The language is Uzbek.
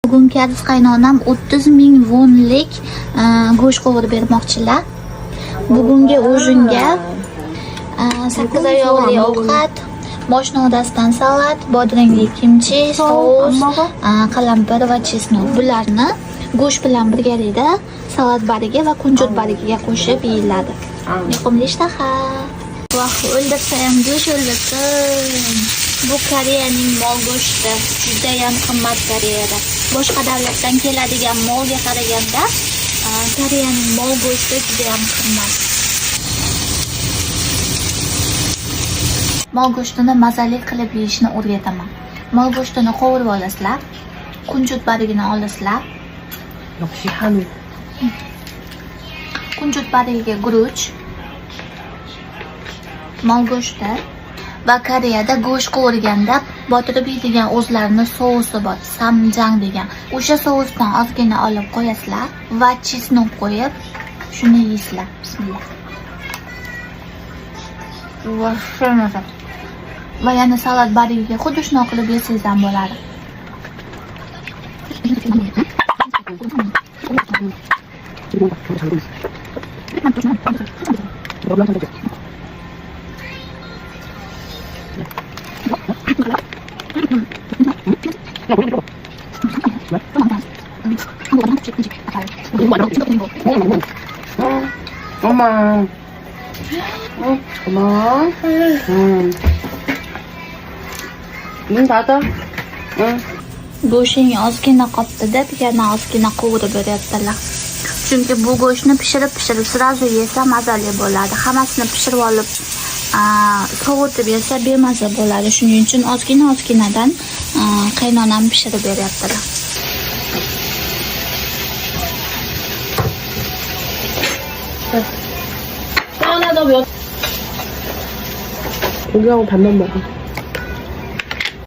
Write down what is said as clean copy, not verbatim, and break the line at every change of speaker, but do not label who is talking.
Bugun Karis qaynonam 30 ming wonlik go'sht qovurib bermoqchilar. Bugungi ujinga 8 oyoqli ovqat, moshna odasidan salat, bodringli kimchi, sous, qalampir va chesnok. Bularni go'sht bilan birgalikda salat bariga va kunjut barigiga qo'shib yeyiladi. Yoqimli ishtaha. Voh, o'ldirsa ham go'sht o'ldirsin. Bu Koreyaning mol go'shti juda ham qimmat Koreyada. Boshqa davlatdan keladigan molga qaraganda Koreyaning mol go'shti juda ham qimmat. Mol go'shtini mazali qilib yeyishni o'rgataman. Mol go'shtini qovurib olasizlar, kunjut barigini olasizlar.
역시 한우.
Kunjut barigiga guruch, mol go'shti va Koreyada go'sht qovurganda botirib yeydigan o'zlarini sousi bor, samjang degan. O'sha sousdan ozgina olib qo'yasizlar va chesnok qo'yib, shuni yeysizlar. Bismillah. Va yana salat barigiga xuddi shunaqa qilib yesangiz ham bo'ladi.
엄마. 엄마. 문 닫아. 응.
Go'shting ozgina qopdi deb yana ozgina qovurib beryaptilar. Chunki bu go'shtni pishirib sirazu yesa mazali bo'ladi. Hammasini pishirib olib sovutib yesa bemaza bo'ladi. Shuning uchun ozginadan qaynonam pishirib beryaptilar.
하나 더 몇. 고기하고 밥만 먹어.